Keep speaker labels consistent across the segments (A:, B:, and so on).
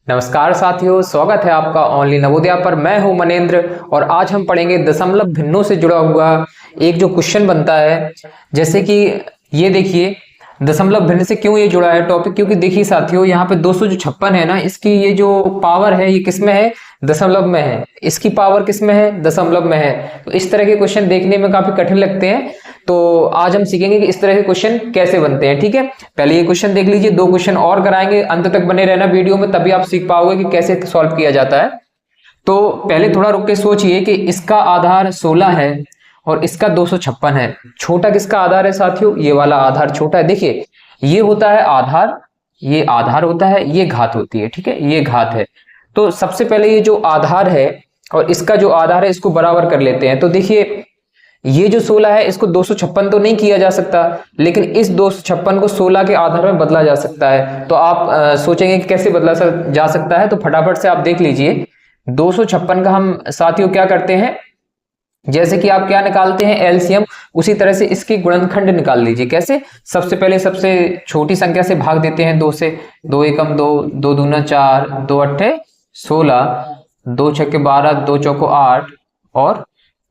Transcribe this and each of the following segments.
A: नमस्कार साथियों, स्वागत है आपका ऑनली नवोदया पर। मैं हूं मनेंद्र और आज हम पढ़ेंगे दशमलव भिन्नों से जुड़ा हुआ एक जो क्वेश्चन बनता है। जैसे कि ये देखिए, दशमलव भिन्न से क्यों ये जुड़ा है टॉपिक, क्योंकि देखिए साथियों, यहाँ पे 256 है ना, इसकी ये जो पावर है ये किस में है? दशमलव में है। इसकी पावर किस में है? दशमलव में है। तो इस तरह के क्वेश्चन देखने में काफी कठिन लगते हैं, तो आज हम सीखेंगे कि इस तरह के क्वेश्चन कैसे बनते हैं। ठीक है, पहले ये क्वेश्चन देख लीजिए, दो क्वेश्चन और कराएंगे, अंत तक बने रहना वीडियो में, तभी आप सीख पाओगे कि कैसे सॉल्व किया जाता है। तो पहले थोड़ा रुक के सोचिए कि इसका आधार 16 है और इसका 256 है। छोटा किसका आधार है साथियों? ये वाला आधार छोटा है। देखिए, ये होता है आधार, ये आधार होता है, ये घात होती है। ठीक है, ये घात है। तो सबसे पहले ये जो आधार है और इसका जो आधार है इसको बराबर कर लेते हैं। तो देखिए, ये जो 16 है इसको 256 तो नहीं किया जा सकता, लेकिन इस 256 को 16 के आधार में बदला जा सकता है। तो आप सोचेंगे कि कैसे बदला जा सकता है, तो फटाफट से आप देख लीजिए। 256 का हम साथियों क्या करते हैं, जैसे कि आप क्या निकालते हैं एलसीएम, उसी तरह से इसकी गुणनखंड निकाल लीजिए। कैसे? सबसे पहले सबसे छोटी संख्या से भाग देते हैं 2 से। 2 एकम 2, 2 दूना 4, 2 अट्ठे 16, 2 छक्के 12, 2 चौको 8 और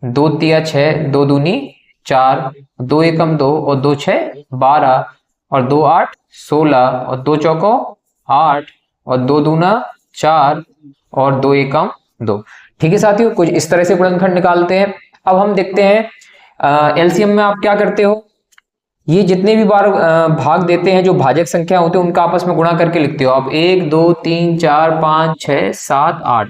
A: 2 तिया 6, 2 दूनी 4, 2 एकम 2 और 2 छः 12 और 2 8 16 और 2 चौको 8 और 2 दूना 4 और 2 एकम 2। ठीक है साथियों, कुछ इस तरह से गुणनखंड निकालते हैं। अब हम देखते हैं एलसीएम में आप क्या करते हो, ये जितने भी बार भाग देते हैं जो भाजक संख्या होते हैं उनका आपस में गुणा करके लिखते हो आप। 1 2 3 4 5 6 7 8,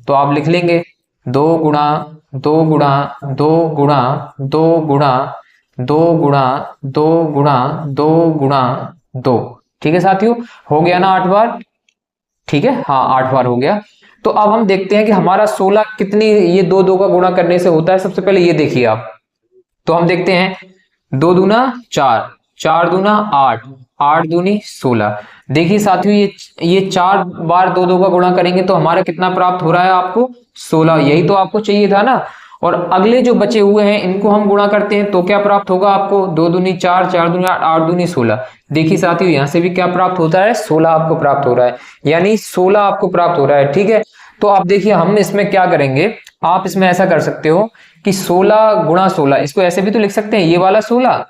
A: तो आप लिख लेंगे 2 गुणा 2 गुणा 2 गुणा 2 गुणा 2 गुणा 2 गुणा 2 गुणा 2। ठीक है साथियों, हो गया ना 8 बार? ठीक है, हाँ 8 बार हो गया। तो अब हम देखते हैं कि हमारा 16 कितनी ये 2 2 का गुणा करने से होता है। सबसे पहले ये देखिए आप, तो हम देखते हैं 2 दूना 4, 4 दूना 8, 8 दूनी 16। देखिए साथियों, ये 4 बार 2 2 का गुणा करेंगे तो हमारा कितना प्राप्त हो रहा है आपको? 16। यही तो आपको चाहिए था ना। और अगले जो बचे हुए हैं इनको हम गुणा करते हैं तो क्या प्राप्त होगा आपको? 2 दूनी 4, 4 दूनी 8, 8 दूनी 16। देखिए साथियों, यहां से भी क्या प्राप्त होता है? 16 आपको प्राप्त हो रहा है, यानी 16 आपको प्राप्त हो रहा है। ठीक है, तो आप देखिए हम इसमें क्या करेंगे, आप इसमें ऐसा कर सकते हो कि 16 गुणा 16, इसको ऐसे भी तो लिख सकते हैं, ये वाला 16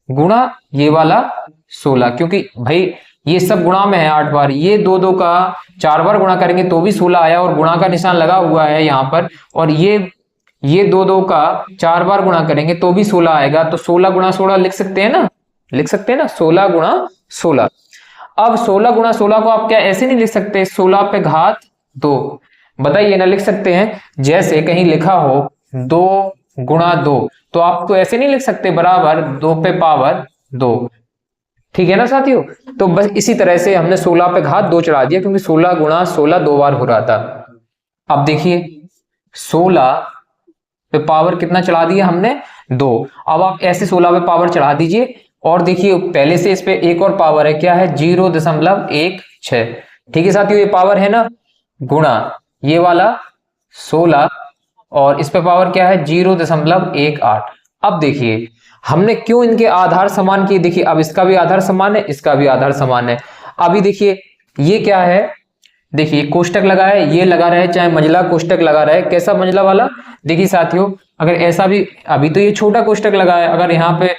A: गुणा ये वाला 16, क्योंकि भाई ये सब गुणा में है 8 बार। ये 2 2 का 4 बार गुणा करेंगे तो भी 16 आया और गुणा का निशान लगा हुआ है यहाँ पर। और ये 2 2 का 4 बार गुणा करेंगे तो भी 16 आएगा। तो 16 गुणा 16 लिख सकते हैं ना, लिख सकते हैं ना, 16 गुणा 16। अब 16 गुणा 16 को आप क्या ऐसे नहीं लिख सकते? 16 पे घात 2, बताइए ना, लिख सकते हैं? जैसे कहीं लिखा हो 2 गुणा 2, तो आप तो ऐसे नहीं लिख सकते बराबर 2 पे पावर 2। ठीक है ना साथियों, तो बस इसी तरह से हमने 16 पे घात 2 चढ़ा दिया, क्योंकि 16 गुणा 16 2 बार हो रहा था। अब देखिए 16 पे पावर कितना चढ़ा दिया हमने? 2। अब आप ऐसे 16 पे पावर चढ़ा दीजिए और देखिए पहले से इस पे एक और पावर है, क्या है? 0.16। ठीक है साथियों, ये पावर है ना, गुणा ये वाला 16 और इस पे पावर क्या है? 0.18। अब देखिए हमने क्यों इनके आधार समान किए। देखिए अब इसका भी आधार समान है, इसका भी आधार समान है। अभी देखिए ये क्या है, देखिए कोष्टक लगा है, ये लगा रहे चाहे मंझला कोष्टक लगा रहे। कैसा मंझला वाला? देखिए साथियों, अगर ऐसा भी, अभी तो ये छोटा कोष्टक लगा है, अगर यहाँ पे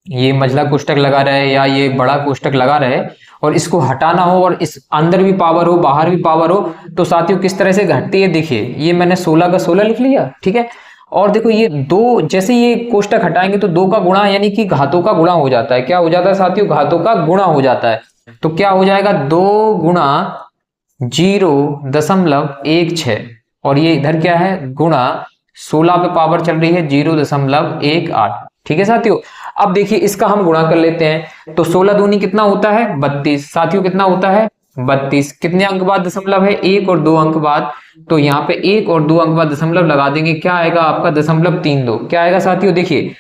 A: ये मंझला कोष्टक लगा रहे या ये बड़ा कोष्टक लगा रहे और इसको हटाना हो और इस अंदर भी पावर हो बाहर भी पावर हो, तो साथियों किस तरह से घटती है। देखिए ये मैंने 16 का 16 लिख लिया, ठीक है। और देखो ये 2, जैसे ये कोष्टक हटाएंगे तो 2 का गुणा यानी कि घातों का गुणा हो जाता है। क्या हो जाता है साथियों? घातों का गुणा हो जाता है। तो क्या हो जाएगा? 2 गुणा 0.16 और ये इधर क्या है? गुणा 16 पे पावर चल रही है 0.18। ठीक है साथियों, अब देखिए इसका हम गुणा कर लेते हैं। तो 16 दूनी कितना होता है? 32। साथियों कितना होता है? 32। कितने अंक बाद दशमलव है? 1 और 2 अंक बाद। तो यहाँ पे 1 और 2 अंक बाद दशमलव लगा देंगे, क्या आएगा आपका? 0.32। क्या आएगा साथियों? देखिए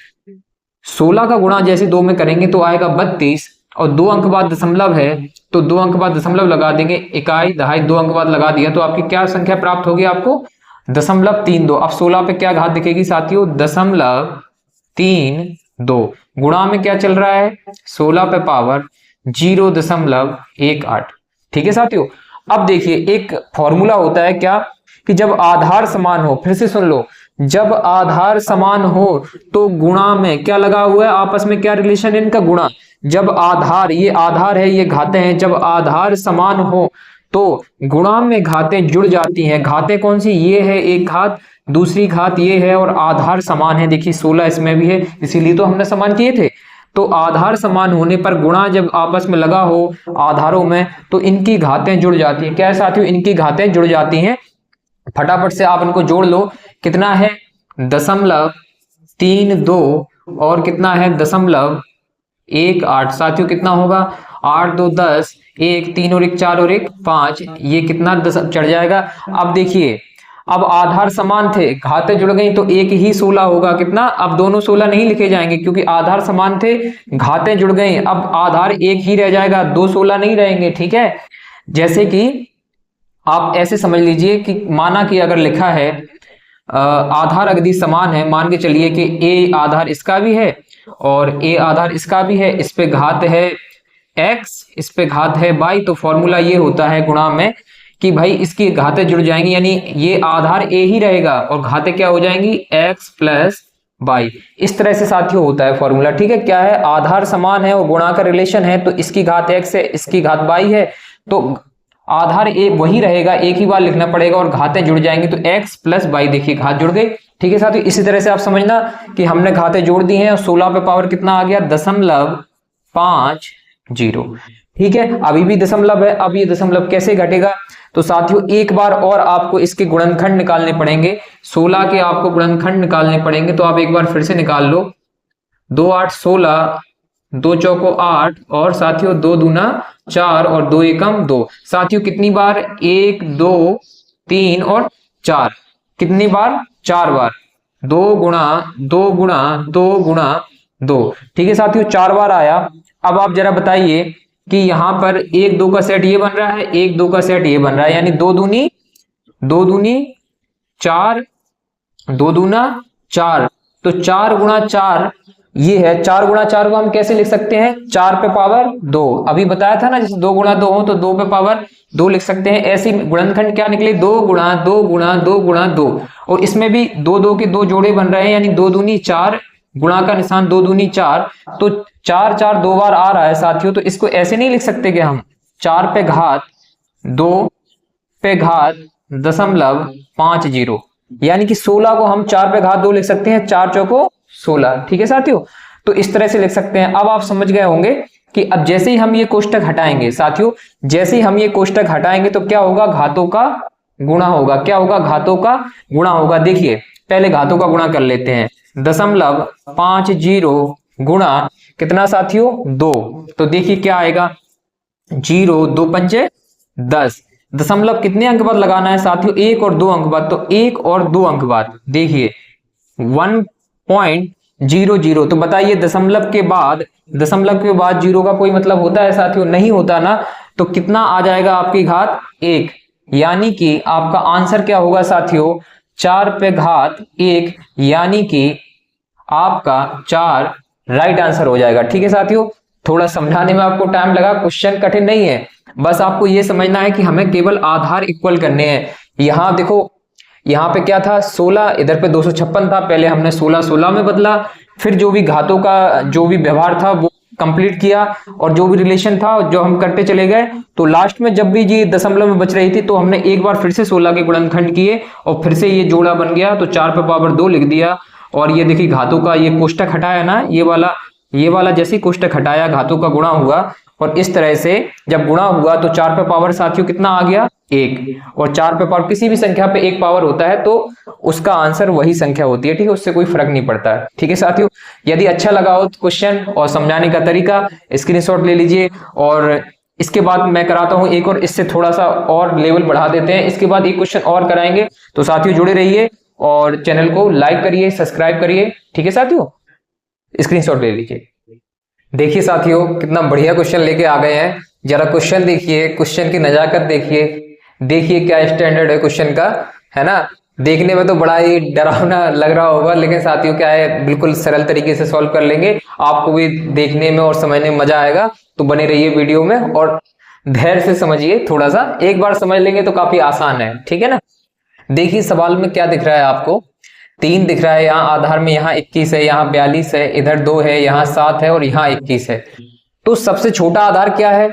A: 16 का गुणा जैसे 2 में करेंगे तो आएगा 32 और 2 अंक बाद दशमलव है तो 2 अंक बाद दशमलव लगा देंगे, इकाई दहाई 2 अंक बाद लगा दिया, तो आपकी क्या संख्या प्राप्त होगी आपको? 0.32। अब 16 पे क्या घात दिखेगी साथियों? 0.32। गुणा में क्या चल रहा है? 16 पे पावर 0.18। ठीक है साथियों, अब देखिए एक फॉर्मूला होता है क्या, कि जब आधार समान हो, फिर से सुन लो, जब आधार समान हो तो गुणा में क्या लगा हुआ है, आपस में क्या रिलेशन है इनका, गुणा। जब आधार, ये आधार है ये घातें हैं, जब आधार समान हो तो गुणा में घातें जुड़ जाती हैं। घातें कौन सी, ये है एक घात, दूसरी घात ये है, और आधार समान है, देखिए 16 इसमें भी है, इसीलिए तो हमने समान किए थे। तो आधार समान होने पर गुणा जब आपस में लगा हो आधारों में तो इनकी घातें जुड़ जाती हैं। क्या है साथियों, इनकी घातें जुड़ जाती हैं। फटाफट से आप इनको जोड़ लो, कितना है 0.32 और कितना है 0.18। साथियों कितना होगा, 8 2 10, 1 3 और 1 4 और 1 5, ये कितना 10 चढ़ जाएगा। अब देखिए, अब आधार समान थे, घातें जुड़ गई तो एक ही 16 होगा, कितना, अब दोनों 16 नहीं लिखे जाएंगे क्योंकि आधार समान थे, घातें जुड़ गई, अब आधार एक ही रह जाएगा, दो 16 नहीं रहेंगे। ठीक है, जैसे कि आप ऐसे समझ लीजिए कि माना कि अगर लिखा है आधार अगदी समान है, मान के चलिए कि ए आधार इसका भी है और ए आधार इसका भी है, इस पे घात है x, इस पे घात है y, तो फॉर्मूला ये होता है गुणा में कि भाई इसकी घातें जुड़ जाएंगी, यानी ये आधार a ही रहेगा और घातें क्या हो जाएंगी, x प्लस y। इस तरह से साथियों होता है फॉर्मूला। ठीक है, क्या है, आधार समान है और गुणा का रिलेशन है, तो इसकी घात x है, इसकी घात y है, तो आधार एक वही रहेगा, एक ही बार लिखना पड़ेगा और घातें जुड़ जाएंगी, तो x प्लस y, देखिए घात जुड़ गई। ठीक है साथियों, इसी तरह से आप समझना कि हमने घातें जोड़ दी हैं और 16 पे पावर कितना आ गया, 0.50। ठीक है, अभी भी दशमलव है, अब ये दशमलव कैसे घटेगा, तो साथियों एक बार और आपको इसके गुणनखंड निकालने पड़ेंगे, 16 के आपको गुणनखंड निकालने पड़ेंगे, तो आप एक बार फिर से निकाल लो। 2 8 16, 2 चौको 8 और साथियों 2 दूना 4 और 2 एकम 2। साथियों कितनी बार, 1 2 3 और 4, कितनी बार, 4 बार, 2 गुणा 2 गुणा 2 गुणा 2। ठीक है साथियों, 4 बार आया। अब आप जरा बताइए कि यहां पर 1 2 का सेट ये बन रहा है, 1 2 का सेट ये बन रहा है, यानी 2 दूनी 4, 2 दूना 4, तो 4 गुणा 4 ये है, 4 गुणा 4 को हम कैसे लिख सकते हैं, 4 पे पावर 2। अभी बताया था ना, जैसे 2 गुणा 2 हो तो 2 पे पावर 2 लिख सकते हैं। ऐसी गुणनखंड क्या निकले, 2 गुणा 2 गुणा 2 गुणा 2, और इसमें भी 2 2 के 2 जोड़े बन रहे हैं, यानी 2 दूनी 4, गुणा का निशान 2 दूनी 4, तो 4 4 2 बार आ रहा है साथियों, तो इसको ऐसे नहीं लिख सकते कि हम 4 पे घात 2 पे घात 0.50, यानी कि 16 को हम 4 पे घात 2 लिख सकते हैं, 4 चौको 16। ठीक है साथियों, तो इस तरह से लिख सकते हैं। अब आप समझ गए होंगे कि अब जैसे ही हम ये कोष्टक हटाएंगे साथियों, जैसे ही हम ये कोष्टक हटाएंगे तो क्या होगा, घातों का गुणा होगा। क्या होगा, घातों का गुणा होगा। देखिए पहले घातों का गुणा कर लेते हैं, 0.50 गुणा कितना साथियों, 2, तो देखिए क्या आएगा, 0 2 पंचे 10। दशमलव कितने अंक बाद लगाना है साथियों, 1 और 2 अंक बाद, तो 1 और 2 अंक बाद देखिए 1.00। तो बताइए दशमलव के बाद 0 का कोई मतलब होता है साथियों, नहीं होता ना, तो कितना आ जाएगा आपकी घात 1, यानी कि आपका आंसर क्या होगा साथियों, 4 पे घात 1, यानी कि आपका 4 राइट आंसर हो जाएगा। ठीक है साथियों, थोड़ा समझाने में आपको टाइम लगा, क्वेश्चन कठिन नहीं है, बस आपको यह समझना है कि हमें केवल आधार इक्वल करने हैं। यहां देखो, यहाँ पे क्या था, 16, इधर पे 256 था, पहले हमने 16 16 में बदला, फिर जो भी घातों का जो भी व्यवहार था वो कंप्लीट किया और जो भी रिलेशन था जो हम करते चले गए, तो लास्ट में जब भी ये दशमलव में बच रही थी तो हमने एक बार फिर से 16 के गुणनखंड किए और फिर से ये जोड़ा बन गया, तो 4 पे पावर 2 लिख दिया। और ये देखिए घातों का ये कोष्टक हटाया ना, ये वाला जैसे कोष्टक हटाया घातों का गुणा हुआ, और इस तरह से जब गुणा हुआ तो 4 पे पावर साथियों कितना आ गया, 1, और 4 पे पावर किसी भी संख्या पे 1 पावर होता है तो उसका आंसर वही संख्या होती है। ठीक है, उससे कोई फर्क नहीं पड़ता है। ठीक है साथियों, यदि अच्छा लगा हो तो क्वेश्चन और समझाने का तरीका स्क्रीनशॉट ले लीजिए, और इसके बाद मैं कराता हूं एक और, इससे थोड़ा सा और लेवल बढ़ा देते हैं, इसके बाद एक क्वेश्चन और कराएंगे। तो साथियों जुड़े रहिए और चैनल को लाइक करिए, सब्सक्राइब करिए। ठीक है साथियों, स्क्रीनशॉट ले लीजिए। देखिए साथियों कितना बढ़िया क्वेश्चन लेके आ गए हैं, जरा क्वेश्चन देखिए, क्वेश्चन की नजाकत देखिए क्या स्टैंडर्ड है क्वेश्चन का, है ना। देखने में तो बड़ा ही डरावना लग रहा होगा, लेकिन साथियों क्या है, बिल्कुल सरल तरीके से सॉल्व कर लेंगे, आपको भी देखने में और समझने में मजा आएगा। तो बने रहिए वीडियो में और धैर्य से समझिए, थोड़ा सा एक बार समझ लेंगे तो काफी आसान है, ठीक है ना। देखिए सवाल में क्या दिख रहा है आपको, 3 दिख रहा है यहाँ आधार में, यहाँ 21 है, यहाँ 42 है, इधर 2 है, यहाँ 7 है और यहाँ 21 है। तो सबसे छोटा आधार क्या है,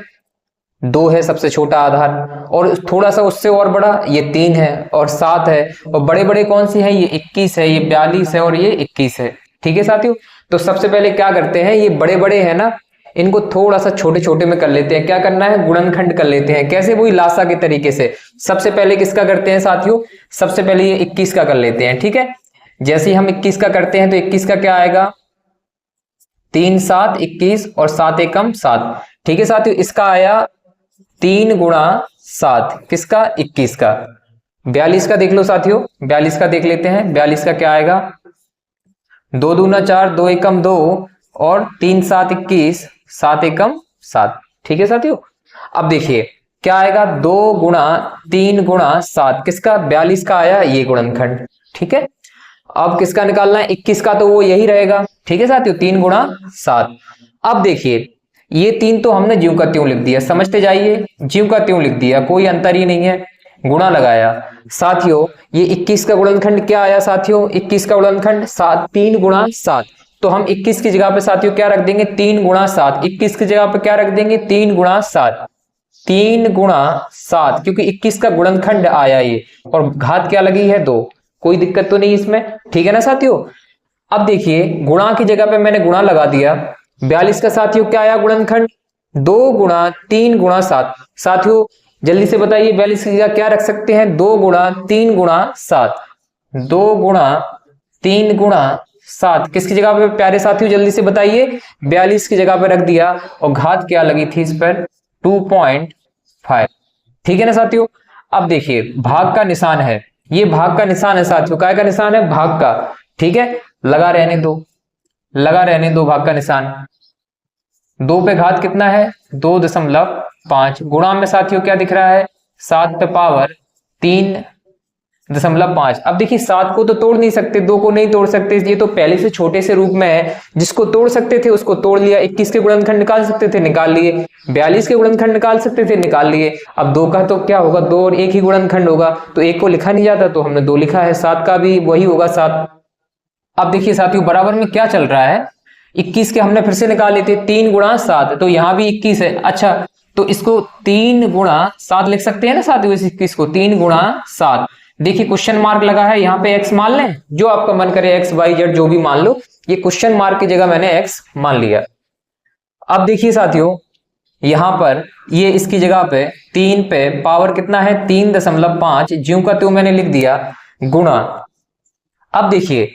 A: 2 है सबसे छोटा आधार, और थोड़ा सा उससे और बड़ा ये 3 है और 7 है, और बड़े बड़े कौन सी है, ये 21 है, ये 42 है और ये 21 है, ठीक है साथियों। तो सबसे पहले क्या करते हैं, ये बड़े बड़े हैं ना, इनको थोड़ा सा छोटे छोटे में कर लेते हैं। क्या करना है, गुणनखंड कर लेते हैं। कैसे, वही लासा के तरीके से। सबसे पहले किसका करते हैं साथियों, सबसे पहले ये 21 का कर लेते हैं, ठीक है। जैसे ही हम 21 का करते हैं तो 21 का क्या आएगा, 3 7 21 और 7 एकम 7, ठीक है साथियों। इसका आया 3 गुणा 7, किसका, 21 का। 42 का देख लो साथियों, 42 का देख लेते हैं। 42 का क्या आएगा, 2 दूना 4, 2 एकम 2 और 3 7 21, 7 एकम 7, ठीक है साथियों। अब देखिए क्या आएगा, 2 गुणा 3 गुणा 7, किसका, 42 का आया ये गुणनखंड, ठीक है। अब किसका निकालना है, 21 का, तो वो यही रहेगा, ठीक है साथियों, 3 गुणा 7। अब देखिए ये 3 तो हमने ज्यों का त्यों लिख दिया, समझते जाइए, ज्यों का त्यों लिख दिया, कोई अंतर ही नहीं है, गुणा लगाया। साथियों ये 21 का गुणनखंड क्या आया साथियों, 21 का गुणनखंड 7, 3 गुणा 7, तो हम 21 की जगह पे साथियों क्या रख देंगे, 3 गुणा 7, 21 की जगह पे क्या रख देंगे, 3 गुणा 7, 3 गुणा 7, क्योंकि 21 का गुणनखंड आया ये, और घात क्या लगी है 2, कोई दिक्कत तो नहीं इसमें, ठीक है ना साथियों। अब देखिए गुणा की जगह पे मैंने गुणा लगा दिया। 42 का साथियों क्या आया गुणनखंड, 2 गुणा 3 गुणा 7, साथियों जल्दी से बताइए 42 की जगह क्या रख सकते हैं, 2 गुणा 3 गुणा 7, 2 गुणा 3 गुणा 7, किसकी जगह पे प्यारे साथियों जल्दी से बताइए, 42 की जगह पे रख दिया, और घात क्या लगी थी इस पर, 2.5, ठीक है ना साथियों। अब देखिए भाग का निशान है, ये भाग का निशान है साथियों, काय का निशान है, भाग का, ठीक है। लगा रहने दो, लगा रहने दो भाग का निशान। 2 पे घात कितना है, 2.5, गुणा में साथियों क्या दिख रहा है, 7 पे पावर 3.5। अब देखिए 7 को तो तोड़ नहीं सकते, 2 को नहीं तोड़ सकते, ये तो पहले से छोटे से रूप में है, जिसको तोड़ सकते थे उसको तोड़ लिया। 21 के गुणनखंड निकाल सकते थे, निकाल लिए। 42 के गुणनखंड निकाल सकते थे, निकाल लिए। अब 2 का तो क्या होगा, 2 और 1 ही गुणनखंड होगा, तो 1 को लिखा नहीं जाता तो हमने 2 लिखा है। 7 का भी वही होगा 7। अब देखिए साथियों बराबर में क्या चल रहा है, 21 के हमने फिर से निकाल लेते, 3 गुणा 7, तो यहां भी 21 है। अच्छा तो इसको 3 गुणा 7 लिख सकते हैं ना साथियों, इस 21 को 3 गुणा 7। देखिए क्वेश्चन मार्क लगा है, यहाँ पे x मान लें, जो आपका मन करे x y z जो भी मान लो, ये क्वेश्चन मार्क की जगह मैंने x मान लिया। अब देखिए साथियों यहां पर ये इसकी जगह पे 3 पे पावर कितना है, 3.5, ज्यों का त्यों मैंने लिख दिया, गुणा। अब देखिए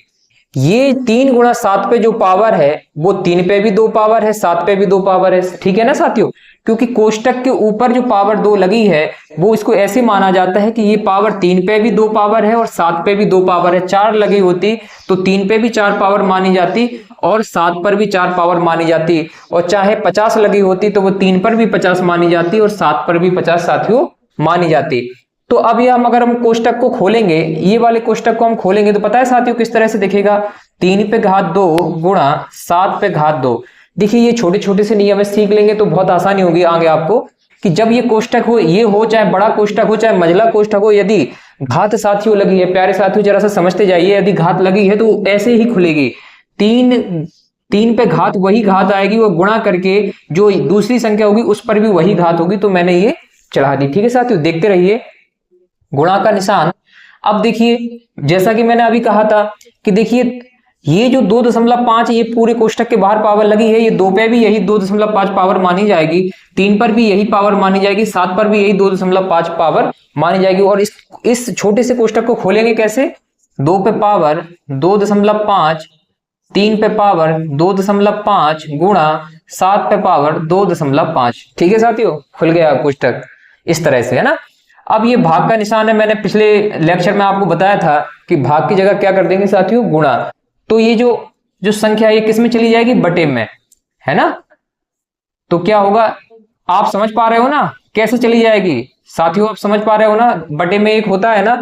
A: ये 3 गुणा 7 पे जो पावर है वो 3 पे भी 2 पावर है, 7 पे भी 2 पावर है, ठीक है ना साथियों। क्योंकि कोष्टक के ऊपर जो पावर 2 लगी है वो इसको ऐसे माना जाता है कि ये पावर 3 पे भी 2 पावर है और 7 पे भी 2 पावर है। 4 लगी होती तो 3 पे भी 4 पावर मानी जाती और 7 पर भी 4 पावर मानी जाती, और चाहे 50 लगी होती तो वो 3 पर भी 50 मानी जाती और 7 पर भी 50 साथियों मानी जाती। तो अब ये अगर हम कोष्टक को खोलेंगे, ये वाले कोष्टक को हम खोलेंगे तो पता है साथियों किस तरह से दिखेगा, 3 पे घात 2 गुणा 7 पे घात 2। देखिए ये छोटे छोटे से नियम सीख लेंगे तो बहुत आसानी होगी आगे आपको, कि जब ये कोष्टक हो, ये हो चाहे बड़ा कोष्टक हो चाहे मंझला कोष्टक हो, यदि घात साथियों लगी है, प्यारे साथियों जरा सा समझते जाइए, यदि घात लगी है तो ऐसे ही खुलेगी। 3 पे घात वही घात आएगी, वो गुणा करके जो दूसरी संख्या होगी उस पर भी वही घात होगी, तो मैंने ये चढ़ा दी, ठीक है साथियों। देखते रहिए गुणा का निशान। अब देखिए जैसा कि मैंने अभी कहा था कि देखिए ये जो 2.5 ये पूरे कोष्टक के बाहर पावर लगी है, ये 2 पे भी यही 2.5 पावर मानी जाएगी, 3 पर भी यही पावर मानी जाएगी, 7 पर भी यही 2.5 पावर मानी जाएगी। और इस छोटे से कोष्टक को खोलेंगे कैसे, 2 पे पावर 2.5, 3 पे पावर 2.5 गुणा 7 पे पावर 2.5, ठीक है साथियों, खुल गया कोष्टक इस तरह से, है ना। अब ये भाग का निशान है, मैंने पिछले लेक्चर में आपको बताया था कि भाग की जगह क्या कर देंगे साथियों, गुणा। तो ये जो संख्या ये किस में चली जाएगी, बटे में, है ना। तो क्या होगा, आप समझ पा रहे हो ना कैसे चली जाएगी साथियों, आप समझ पा रहे हो ना, बटे में एक होता है ना,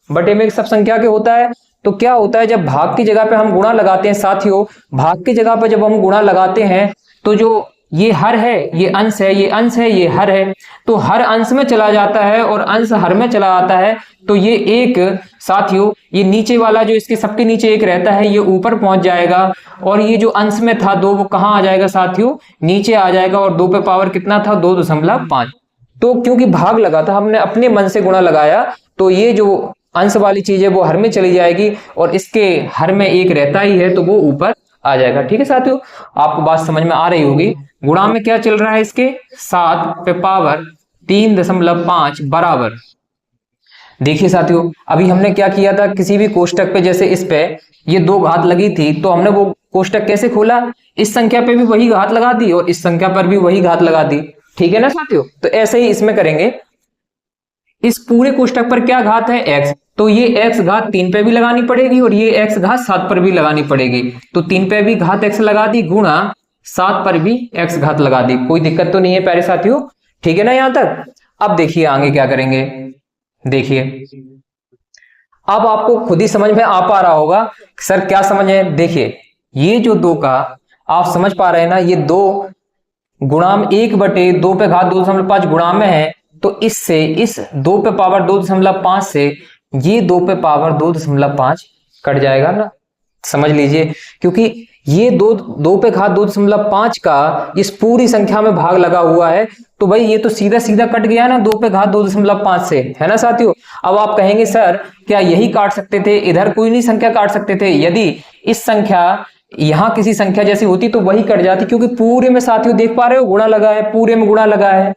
A: बटे में एक सब संख्या के होता है। तो क्या होता है जब भाग की जगह पे हम गुणा लगाते हैं साथियों, भाग की जगह पे जब हम गुणा लगाते हैं तो जो ये हर है, ये अंश है, ये अंश है, ये हर है, तो हर अंश में चला जाता है और अंश हर में चला आता है, तो ये एक साथियों, ये नीचे वाला जो इसके सबके नीचे एक रहता है, ये ऊपर पहुंच जाएगा, और ये जो अंश में था 2 वो कहां आ जाएगा साथियों, नीचे आ जाएगा, और 2 पे पावर कितना था 2.5। तो क्योंकि भाग लगा था, हमने अपने मन से गुणा लगाया, तो ये जो अंश वाली चीज है वो हर में चली जाएगी, और इसके हर में एक रहता ही है, तो वो ऊपर आ जाएगा। ठीक है साथियों, आपको बात समझ में आ रही होगी। गुणा में क्या चल रहा है इसके, 7 पे पावर 3.5 बराबर। देखिए साथियों, अभी हमने क्या किया था, किसी भी कोष्टक पे, जैसे इस पे ये 2 घात लगी थी, तो हमने वो कोष्टक कैसे खोला, इस संख्या पे भी वही घात लगा दी और इस संख्या पर भी वही घात लगा दी। ठीक है ना साथियों, तो ऐसे ही इसमें करेंगे। इस पूरे कोष्टक पर क्या घात है, x, तो ये x घात 3 पे भी लगानी पड़ेगी और ये x घात 7 पर भी लगानी पड़ेगी, तो 3 पे भी घात x लगा दी, गुणा 7 पर भी x घात लगा दी। कोई दिक्कत तो नहीं है प्यारे साथियों, ठीक है ना यहां तक। अब देखिए आगे क्या करेंगे, देखिए अब आपको खुद ही समझ में आ पा रहा होगा सर क्या समझ है। देखिए ये जो 2 का आप समझ पा रहे हैं ना, ये 2 गुणाम 1/2 पे घात 2.5 गुणा में है, तो इससे इस 2 पे पावर 2.5 से ये 2 पे पावर 2.5 कट जाएगा ना, समझ लीजिए, क्योंकि ये 2 पे घात 2.5 का इस पूरी संख्या में भाग लगा हुआ है, तो भाई ये तो सीधा सीधा कट गया ना 2 पे घात 2.5 से, है ना साथियों। अब आप कहेंगे सर क्या यही काट सकते थे, इधर कोई नहीं संख्या काट सकते थे, यदि इस संख्या यहां किसी संख्या जैसी होती तो वही कट जाती, क्योंकि पूरे में साथियों देख पा रहे हो गुणा लगा है, पूरे में गुणा लगा है,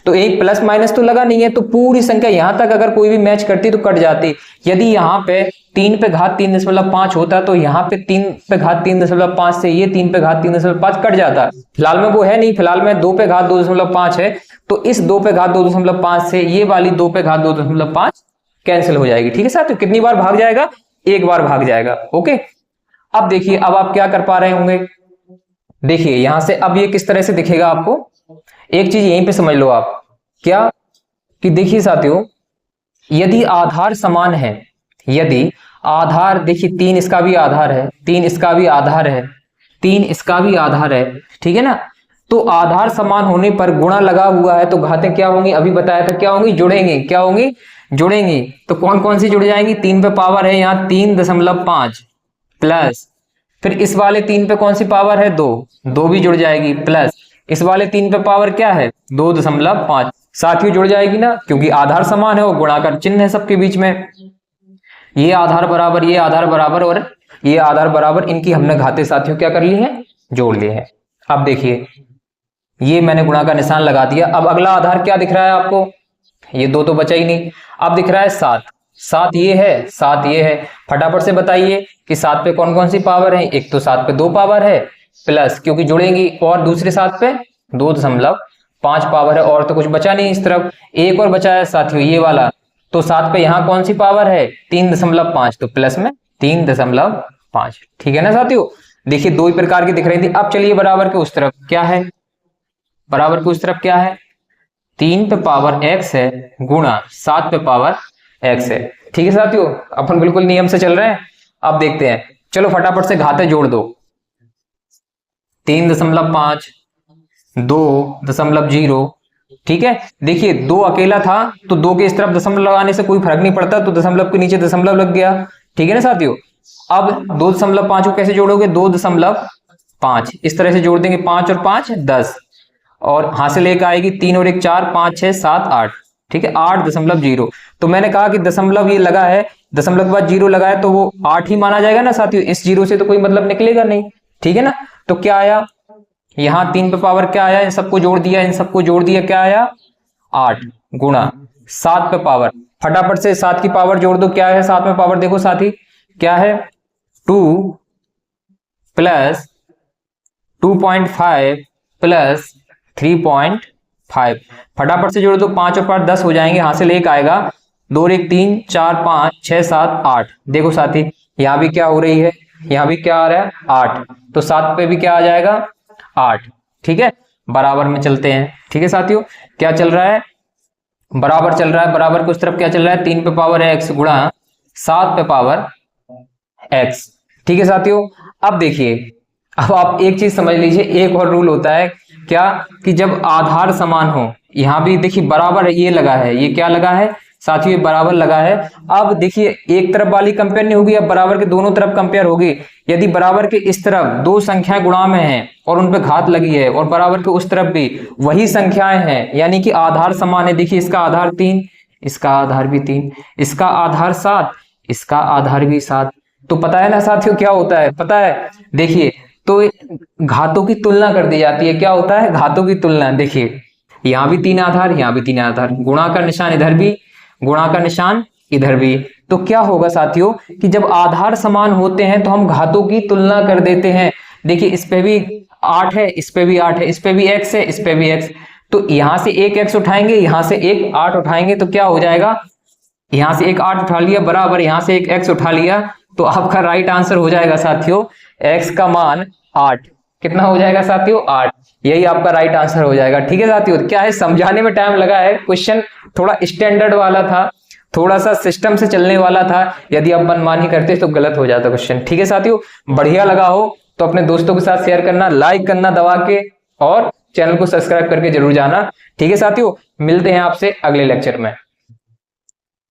A: तो एक प्लस माइनस तो लगा नहीं है, तो पूरी संख्या यहां तक अगर कोई भी मैच करती तो कट जाती। यदि यहाँ पे 3 पे घात 3.5 होता तो यहाँ पे 3 पे घात 3.5 से ये 3 पे घात 3.5 कट जाता। फिलहाल में वो है नहीं, फिलहाल में 2 पे घात 2.5 है, तो इस 2 पे घात 2.5 से ये वाली 2 पे घात 2.5 कैंसिल हो जाएगी। ठीक है साथियों, कितनी बार भाग जाएगा, एक बार भाग जाएगा। ओके, अब देखिए अब आप क्या कर पा रहे होंगे, देखिए यहां से अब ये किस तरह से दिखेगा आपको, एक चीज यहीं पे समझ लो आप, क्या कि देखिए साथियों, यदि आधार समान है, यदि आधार देखिए 3 इसका भी आधार है, 3 इसका भी आधार है, 3 इसका भी आधार है, ठीक है ना, तो आधार समान होने पर गुणा लगा हुआ है, तो घातें क्या होंगी, अभी बताया था क्या होंगी, जुड़ेंगी, क्या होंगी, जुड़ेंगी। तो कौन कौन सी जुड़ जाएंगी, 3 पे पावर है यहाँ 3.5 प्लस, फिर इस वाले 3 पे कौन सी पावर है 2, 2 भी जुड़ जाएगी, प्लस इस वाले 3 पे पावर क्या है 2.5, साथियों जुड़ जाएगी ना, क्योंकि आधार समान है और गुणाकार चिन्ह है सबके बीच में, ये आधार बराबर ये आधार बराबर और ये आधार बराबर, इनकी हमने घाते साथियों क्या कर ली है, जोड़ लिए हैं। अब देखिए ये मैंने गुणा का निशान लगा दिया, अब अगला आधार क्या दिख रहा है आपको, ये 2 तो बचा ही नहीं, अब दिख रहा है 7, 7 ये है, 7 ये है, फटाफट से बताइए कि 7 पे कौन कौन सी पावर है, एक तो 7 पे 2 पावर है, प्लस क्योंकि जुड़ेंगी, और दूसरे 7 पे 2.5 पावर है, और तो कुछ बचा नहीं इस तरफ, एक और बचा है साथियों ये वाला, तो 7 पे यहां कौन सी पावर है 3.5, तो प्लस में 3.5। ठीक है ना साथियों, देखिए 2 ही प्रकार की दिख रही थी। अब चलिए बराबर के उस तरफ क्या है, बराबर के उस तरफ क्या है, 3 पे पावर x है गुणा 7 पे पावर x है। ठीक है साथियों, अपन बिल्कुल नियम से चल रहे हैं। अब देखते हैं, चलो फटाफट से घाते जोड़ दो, 3.5 2.0, ठीक है। देखिए 2 अकेला था तो 2 के इस तरफ दशमलव लगाने से कोई फर्क नहीं पड़ता, तो दशमलव के नीचे दशमलव लग गया। ठीक है ना साथियों, अब 2.5 को कैसे जोड़ोगे, 2.5 इस तरह से जोड़ देंगे, 5 और 5 10, और हासिल एक आएगी, 3 और 1 4 5 6 7 8, ठीक है 8.0। तो मैंने कहा कि दशमलव ये लगा है, दशमलव के बाद 0 लगा है तो वो 8 ही माना जाएगा ना साथियों, इस 0 से तो कोई मतलब निकलेगा नहीं। ठीक है ना, तो क्या आया, यहां 3 पे पावर क्या आया, इन सबको जोड़ दिया, इन सबको जोड़ दिया, क्या आया 8 गुणा 7 पे पावर, फटाफट से 7 की पावर जोड़ दो, क्या है 7 में पावर, देखो साथी क्या है 2 प्लस 2.5 प्लस 3.5, फटाफट से जोड़ दो, 5 और 5 10 हो जाएंगे, हासिल एक आएगा, 2 और 1 3 4 5 6 7 8। देखो साथी यहां भी क्या हो रही है, यहां भी क्या आ रहा है 8, तो 7 पे भी क्या आ जाएगा 8। ठीक है, बराबर में चलते हैं। ठीक है साथियों, क्या चल रहा है, बराबर चल रहा है, बराबर को उस तरफ क्या चल रहा है, 3 पे पावर x गुणा 7 पे पावर x। ठीक है साथियों, अब देखिए, अब आप एक चीज समझ लीजिए, एक और रूल होता है क्या कि जब आधार समान हो, यहाँ भी देखिए बराबर ये लगा है, ये क्या लगा है साथियों, ये बराबर लगा है। अब देखिए एक तरफ वाली कंपेयर नहीं होगी, अब बराबर के दोनों तरफ कंपेयर होगी। यदि बराबर के इस तरफ दो संख्याएं गुणा में हैं और उन पे घात लगी है, और बराबर के उस तरफ भी वही संख्याएं हैं, यानी कि आधार समान है। देखिए इसका आधार 3, इसका आधार भी 3, इसका आधार 7, इसका आधार भी 7। तो पता है ना साथियों क्या होता है, पता है? देखिए तो घातों की तुलना कर दी जाती है। क्या होता है? घातों की तुलना। देखिए यहाँ भी 3 आधार, यहाँ भी 3 आधार, गुणा का निशान इधर भी, गुणा का निशान इधर भी। तो क्या होगा साथियों कि जब आधार समान होते हैं तो हम घातों की तुलना कर देते हैं। देखिए इस पे भी 8 है, इस पे भी 8 है, इस पे भी x है, इस पे भी x। तो यहां से एक x उठाएंगे, यहां से एक 8 उठाएंगे, तो क्या हो जाएगा? यहां से एक 8 उठा लिया बराबर, यहां से एक x उठा लिया, तो आपका राइट आंसर हो जाएगा साथियों x का मान 8। कितना हो जाएगा साथियों? 8। यही आपका राइट आंसर हो जाएगा। ठीक है साथियों, क्या है समझाने में टाइम लगा है, क्वेश्चन थोड़ा स्टैंडर्ड वाला था, थोड़ा सा सिस्टम से चलने वाला था। यदि आप मनमानी करते तो गलत हो जाता क्वेश्चन। ठीक है साथियों, बढ़िया लगा हो तो अपने दोस्तों के साथ शेयर करना, लाइक करना दबा के, और चैनल को सब्सक्राइब करके जरूर जाना। ठीक है साथियों, मिलते हैं आपसे अगले लेक्चर में।